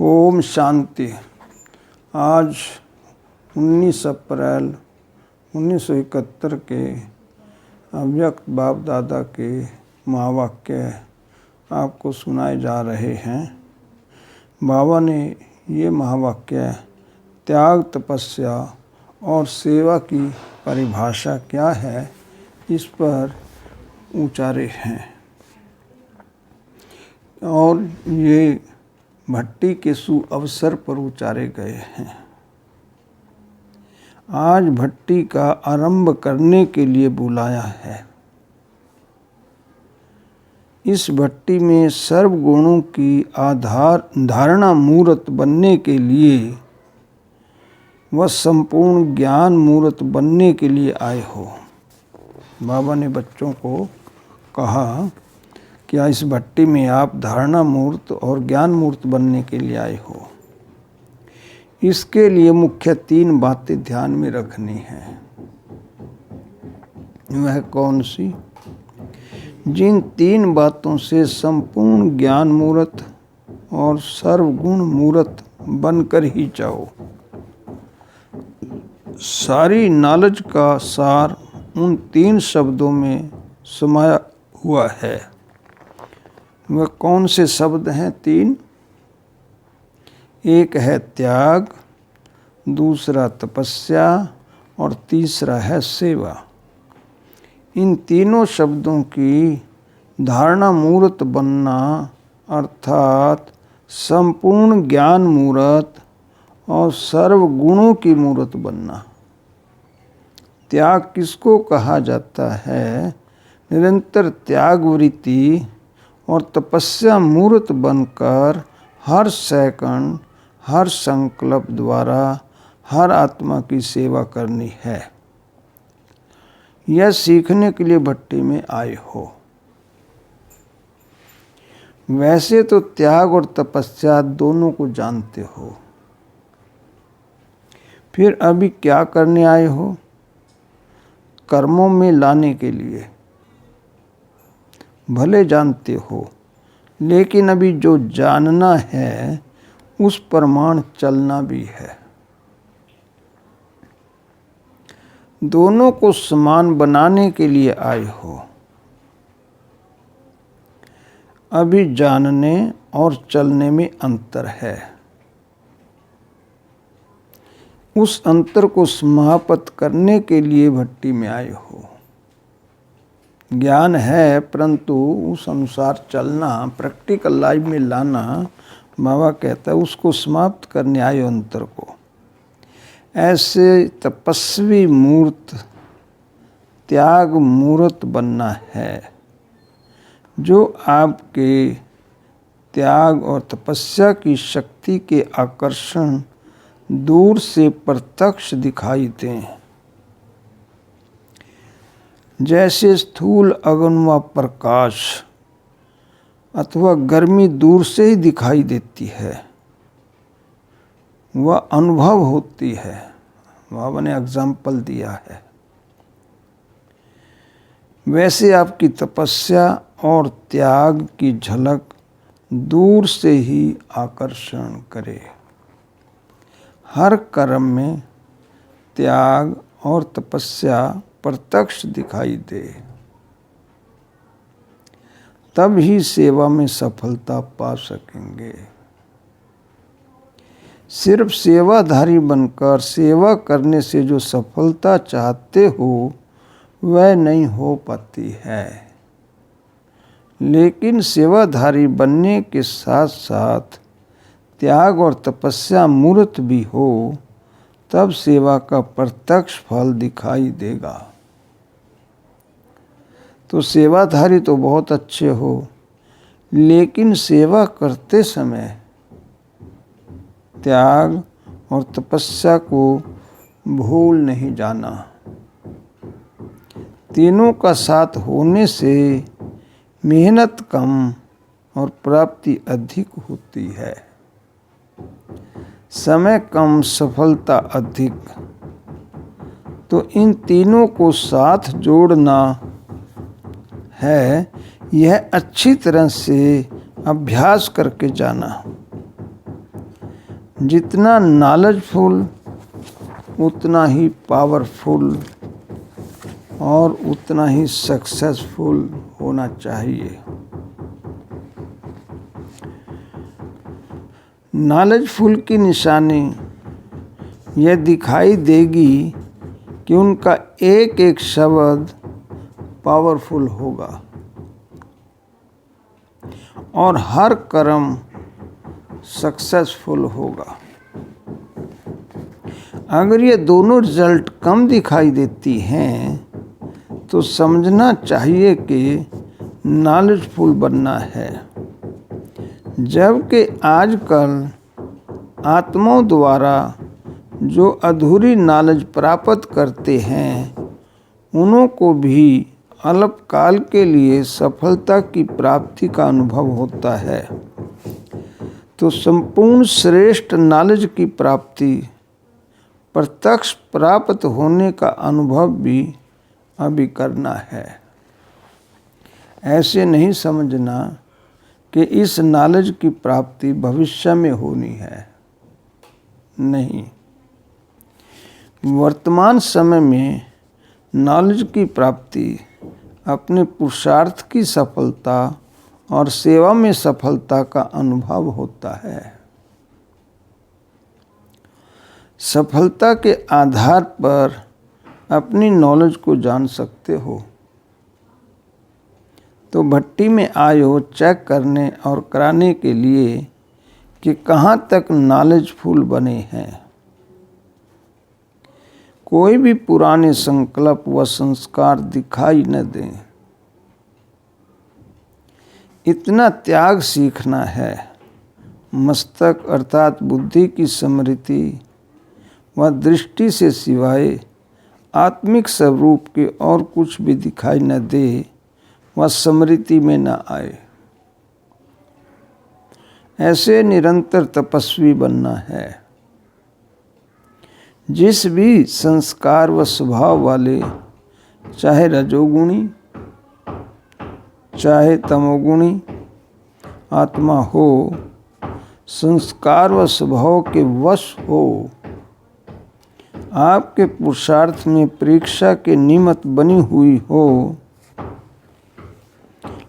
ओम शांति। आज 19 अप्रैल 1971 के अव्यक्त बाप दादा के महावाक्य आपको सुनाए जा रहे हैं। बाबा ने ये महावाक्य त्याग, तपस्या और सेवा की परिभाषा क्या है इस पर उचारे हैं और ये भट्टी के सुअवसर पर उचारे गए हैं। आज भट्टी का आरंभ करने के लिए बुलाया है। इस भट्टी में सर्व गुणों की धारणा मूर्त बनने के लिए व संपूर्ण ज्ञान मूर्त बनने के लिए आए हो। बाबा ने बच्चों को कहा क्या इस भट्टी में आप धारणा मूर्त और ज्ञान मूर्त बनने के लिए आए हो। इसके लिए मुख्य 3 बातें ध्यान में रखनी है। वह कौन सी? जिन 3 बातों से संपूर्ण ज्ञान मूर्त और सर्वगुण मूर्त बनकर ही जाओ। सारी नॉलेज का सार उन 3 शब्दों में समाया हुआ है। वह कौन से शब्द हैं 3? एक है त्याग, दूसरा तपस्या और तीसरा है सेवा। इन तीनों शब्दों की धारणा मूर्त बनना अर्थात संपूर्ण ज्ञान मूर्त और सर्व गुणों की मूर्त बनना। त्याग किसको कहा जाता है? निरंतर त्याग वृत्ति और तपस्या मूर्त बनकर हर सेकंड, हर संकल्प द्वारा हर आत्मा की सेवा करनी है। यह सीखने के लिए भट्टी में आए हो। वैसे तो त्याग और तपस्या दोनों को जानते हो, फिर अभी क्या करने आए हो? कर्मों में लाने के लिए। भले जानते हो, लेकिन अभी जो जानना है उस प्रमाण चलना भी है। दोनों को समान बनाने के लिए आए हो। अभी जानने और चलने में अंतर है। उस अंतर को समाप्त करने के लिए भट्टी में आए हो। ज्ञान है परंतु उस अनुसार चलना, प्रैक्टिकल लाइफ में लाना, बाबा कहता है उसको समाप्त करने आए अंतर को। ऐसे तपस्वी मूर्त, त्याग मूर्त बनना है जो आपके त्याग और तपस्या की शक्ति के आकर्षण दूर से प्रत्यक्ष दिखाई दें। जैसे स्थूल अग्नि व प्रकाश अथवा गर्मी दूर से ही दिखाई देती है, वह अनुभव होती है। बाबा ने एग्जाम्पल दिया है। वैसे आपकी तपस्या और त्याग की झलक दूर से ही आकर्षण करे। हर कर्म में त्याग और तपस्या प्रत्यक्ष दिखाई दे, तब ही सेवा में सफलता पा सकेंगे। सिर्फ सेवाधारी बनकर सेवा करने से जो सफलता चाहते हो वह नहीं हो पाती है। लेकिन सेवाधारी बनने के साथ साथ त्याग और तपस्या मूर्त भी हो, तब सेवा का प्रत्यक्ष फल दिखाई देगा। तो सेवाधारी तो बहुत अच्छे हो, लेकिन सेवा करते समय त्याग और तपस्या को भूल नहीं जाना। तीनों का साथ होने से मेहनत कम और प्राप्ति अधिक होती है। समय कम, सफलता अधिक। तो इन तीनों को साथ जोड़ना है, यह अच्छी तरह से अभ्यास करके जाना। जितना नॉलेजफुल उतना ही पावरफुल और उतना ही सक्सेसफुल होना चाहिए। नॉलेजफुल की निशानी यह दिखाई देगी कि उनका एक एक शब्द पावरफुल होगा और हर कर्म सक्सेसफुल होगा। अगर ये दोनों रिजल्ट कम दिखाई देती हैं तो समझना चाहिए कि नॉलेजफुल बनना है, जबकि आजकल आत्माओं द्वारा जो अधूरी नॉलेज प्राप्त करते हैं उन्हों को भी अल्पकाल के लिए सफलता की प्राप्ति का अनुभव होता है। तो संपूर्ण श्रेष्ठ नॉलेज की प्राप्ति प्रत्यक्ष प्राप्त होने का अनुभव भी अभी करना है। ऐसे नहीं समझना कि इस नॉलेज की प्राप्ति भविष्य में होनी है। नहीं, वर्तमान समय में नॉलेज की प्राप्ति अपने पुरुषार्थ की सफलता और सेवा में सफलता का अनुभव होता है। सफलता के आधार पर अपनी नॉलेज को जान सकते हो तो भट्टी में आए हो चेक करने और कराने के लिए कि कहाँ तक नॉलेजफुल बने हैं। कोई भी पुराने संकल्प व संस्कार दिखाई न दें। इतना त्याग सीखना है, मस्तक अर्थात बुद्धि की स्मृति व दृष्टि से सिवाय आत्मिक स्वरूप के और कुछ भी दिखाई न दे व स्मृति में न आए। ऐसे निरंतर तपस्वी बनना है। जिस भी संस्कार व स्वभाव वाले, चाहे रजोगुणी चाहे तमोगुणी आत्मा हो, संस्कार व स्वभाव के वश हो, आपके पुरुषार्थ में परीक्षा के निमित्त बनी हुई हो,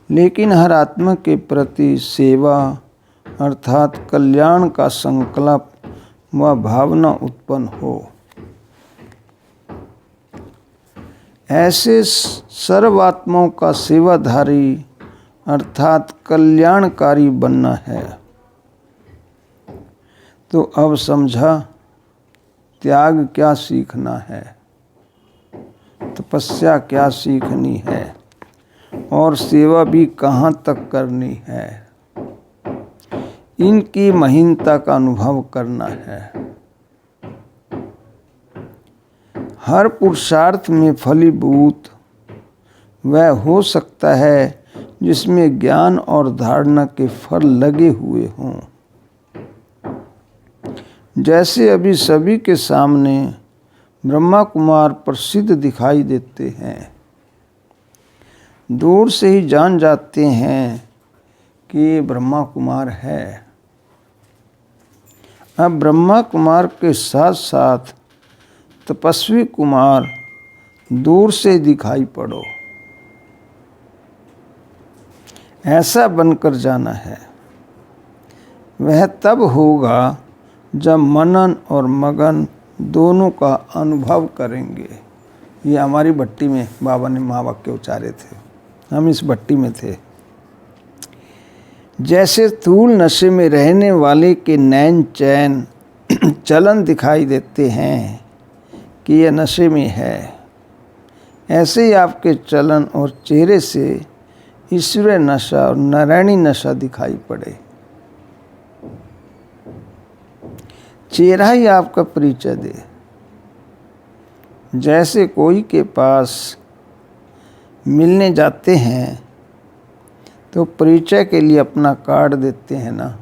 लेकिन हर आत्मा के प्रति सेवा अर्थात कल्याण का संकल्प व भावना उत्पन्न हो। ऐसे सर्वात्माओं का सेवाधारी अर्थात कल्याणकारी बनना है। तो अब समझा त्याग क्या सीखना है, तपस्या क्या सीखनी है और सेवा भी कहाँ तक करनी है। इनकी महीनता का अनुभव करना है। हर पुरुषार्थ में फलीभूत वह हो सकता है जिसमें ज्ञान और धारणा के फल लगे हुए हों। जैसे अभी सभी के सामने ब्रह्मा कुमार प्रसिद्ध दिखाई देते हैं, दूर से ही जान जाते हैं कि ये ब्रह्मा कुमार है। अब ब्रह्मा कुमार के साथ साथ तपस्वी कुमार दूर से दिखाई पड़ो, ऐसा बनकर जाना है। वह तब होगा जब मनन और मगन दोनों का अनुभव करेंगे। ये हमारी भट्टी में बाबा ने महावाक्य उच्चारे थे, हम इस भट्टी में थे। जैसे स्थूल नशे में रहने वाले के नैन चैन चलन दिखाई देते हैं कि यह नशे में है, ऐसे ही आपके चलन और चेहरे से ईश्वरीय नशा और नारायणी नशा दिखाई पड़े। चेहरा ही आपका परिचय दे। जैसे कोई के पास मिलने जाते हैं तो परिचय के लिए अपना कार्ड देते हैं ना,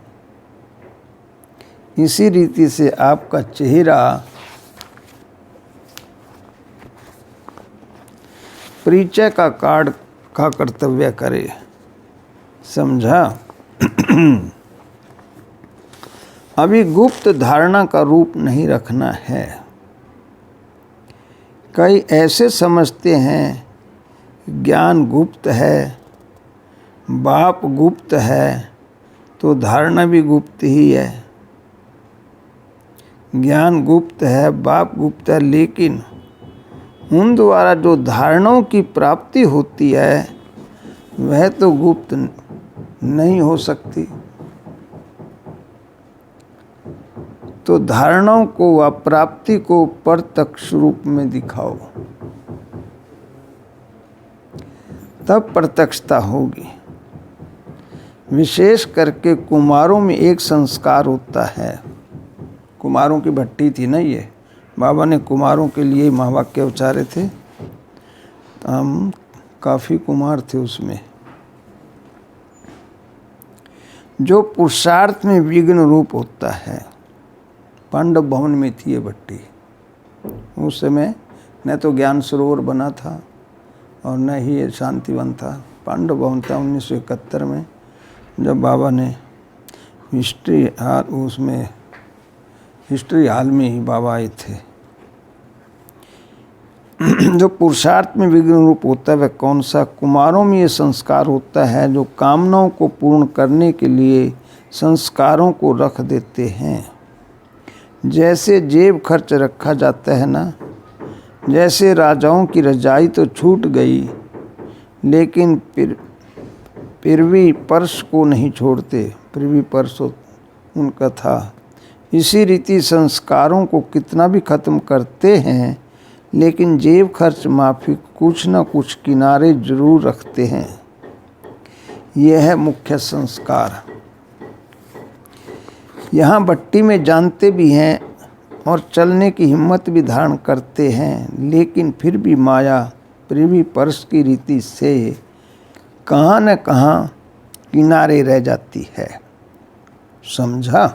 इसी रीति से आपका चेहरा परिचय का कार्ड का कर्तव्य करे। समझा? अभी गुप्त धारणा का रूप नहीं रखना है। कई ऐसे समझते हैं ज्ञान गुप्त है, बाप गुप्त है, तो धारणा भी गुप्त ही है। ज्ञान गुप्त है, बाप गुप्त है, लेकिन उन द्वारा जो धारणाओं की प्राप्ति होती है वह तो गुप्त नहीं हो सकती। तो धारणाओं को व प्राप्ति को प्रत्यक्ष रूप में दिखाओ, तब प्रत्यक्षता होगी। विशेष करके कुमारों में एक संस्कार होता है। कुमारों की भट्टी थी ना ये, बाबा ने कुमारों के लिए महावाक्य उच्चारे थे। तो हम काफ़ी कुमार थे उसमें। जो पुरुषार्थ में विघ्न रूप होता है। पांडव भवन में थी ये भट्टी। उस समय न तो ज्ञान सरोवर बना था और न ही ये शांतिवन था। पांडव भवन था 1971 में, जब बाबा ने हिस्ट्री हाल में ही बाबा आए थे। जो पुरुषार्थ में विघ्न रूप होता है वह कौन सा? कुमारों में ये संस्कार होता है जो कामनाओं को पूर्ण करने के लिए संस्कारों को रख देते हैं। जैसे जेब खर्च रखा जाता है ना, जैसे राजाओं की रजाई तो छूट गई लेकिन फिर भी पर्स को नहीं छोड़ते, फिर भी पर्स उनका था। इसी रीति संस्कारों को कितना भी खत्म करते हैं लेकिन जेब खर्च माफिक कुछ न कुछ किनारे जरूर रखते हैं। यह है मुख्य संस्कार। यहाँ भट्टी में जानते भी हैं और चलने की हिम्मत भी धारण करते हैं, लेकिन फिर भी माया प्रेमी पर्स की रीति से कहाँ न कहाँ किनारे रह जाती है। समझा?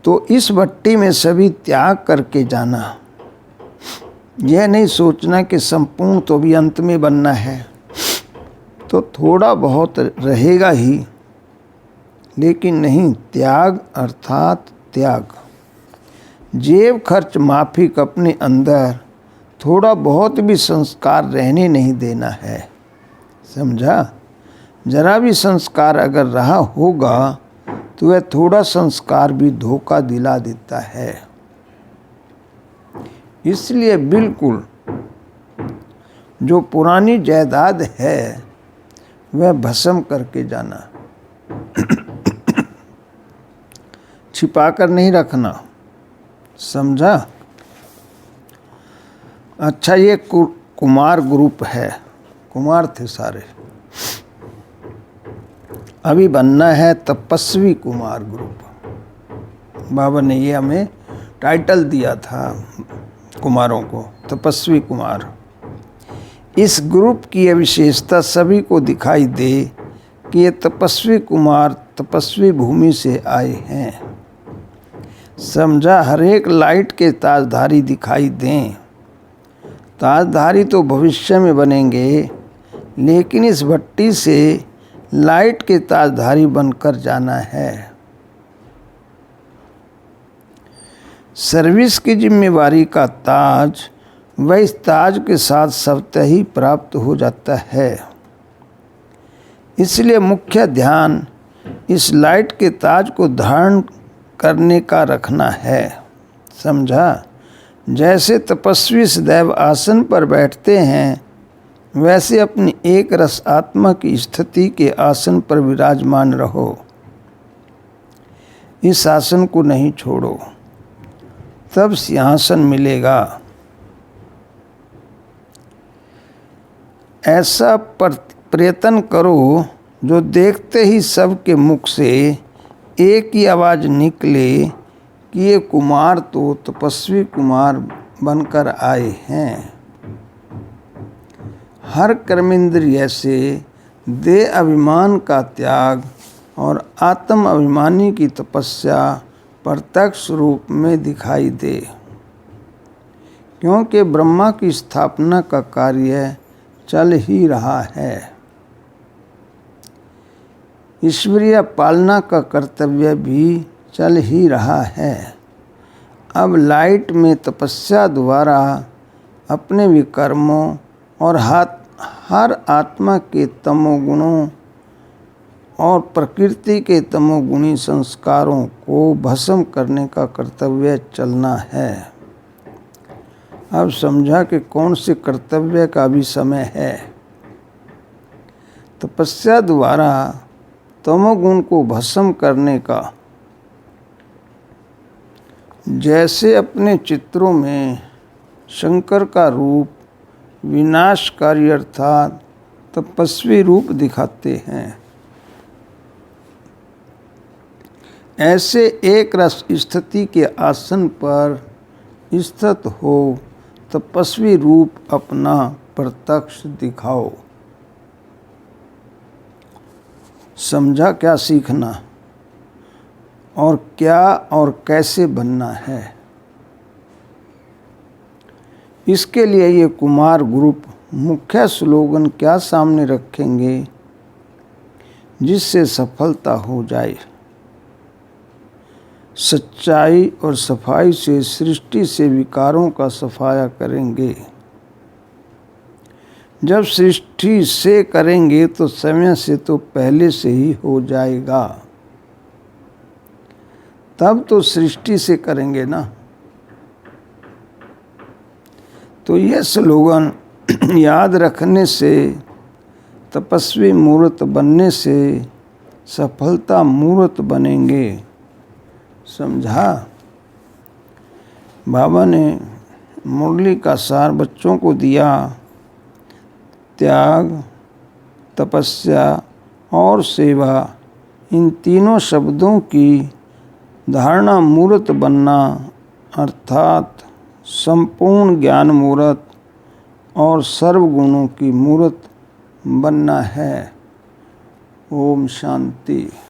तो इस भट्टी में सभी त्याग करके जाना। यह नहीं सोचना कि संपूर्ण तो भी अंत में बनना है, तो थोड़ा बहुत रहेगा ही, लेकिन नहीं, त्याग अर्थात त्याग। जेब खर्च माफिक अपने अंदर थोड़ा बहुत भी संस्कार रहने नहीं देना है। समझा? जरा भी संस्कार अगर रहा होगा तो वह थोड़ा संस्कार भी धोखा दिला देता है। इसलिए बिल्कुल जो पुरानी जायदाद है वह भस्म करके जाना, छिपा कर नहीं रखना। समझा? अच्छा, ये कुमार ग्रुप है, कुमार थे सारे। अभी बनना है तपस्वी कुमार ग्रुप। बाबा ने ये हमें टाइटल दिया था कुमारों को, तपस्वी कुमार। इस ग्रुप की यह विशेषता सभी को दिखाई दे कि ये तपस्वी कुमार तपस्वी भूमि से आए हैं। समझा? हर एक लाइट के ताजधारी दिखाई दें। ताजधारी तो भविष्य में बनेंगे, लेकिन इस भट्टी से लाइट के ताजधारी बनकर जाना है। सर्विस की जिम्मेवारी का ताज वह इस ताज के साथ स्वतः ही प्राप्त हो जाता है। इसलिए मुख्य ध्यान इस लाइट के ताज को धारण करने का रखना है। समझा? जैसे तपस्वी सदैव आसन पर बैठते हैं, वैसे अपनी एक रस आत्मा की स्थिति के आसन पर विराजमान रहो। इस आसन को नहीं छोड़ो, तब सिंहासन मिलेगा। ऐसा प्रयत्न करो जो देखते ही सबके मुख से एक ही आवाज़ निकले कि ये कुमार तो तपस्वी कुमार बनकर आए हैं। हर कर्मेंद्रिय से देह अभिमान का त्याग और आत्म अभिमानी की तपस्या प्रत्यक्ष रूप में दिखाई दे, क्योंकि ब्रह्मा की स्थापना का कार्य चल ही रहा है। ईश्वरीय पालना का कर्तव्य भी चल ही रहा है। अब लाइट में तपस्या द्वारा अपने विकर्मों और हर आत्मा के तमोगुणों और प्रकृति के तमोगुणी संस्कारों को भस्म करने का कर्तव्य चलना है। अब समझा कि कौन से कर्तव्य का भी समय है। तपस्या द्वारा तमोगुण को भस्म करने का। जैसे अपने चित्रों में शंकर का रूप विनाशकारी अर्थात तपस्वी रूप दिखाते हैं, ऐसे एक रस स्थिति के आसन पर स्थित हो तपस्वी रूप अपना प्रत्यक्ष दिखाओ। समझा क्या सीखना और क्या और कैसे बनना है। इसके लिए ये कुमार ग्रुप मुख्य स्लोगन क्या सामने रखेंगे जिससे सफलता हो जाए। सच्चाई और सफाई से सृष्टि से विकारों का सफाया करेंगे। जब सृष्टि से करेंगे तो समय से तो पहले से ही हो जाएगा। तब तो सृष्टि से करेंगे ना। तो यह स्लोगन याद रखने से, तपस्वी मूर्त बनने से सफलता मूर्त बनेंगे। समझा। बाबा ने मुरली का सार बच्चों को दिया। त्याग, तपस्या और सेवा, इन तीनों शब्दों की धारणा मूर्त बनना अर्थात संपूर्ण ज्ञान मूर्त और सर्वगुणों की मूर्त बनना है। ओम शांति।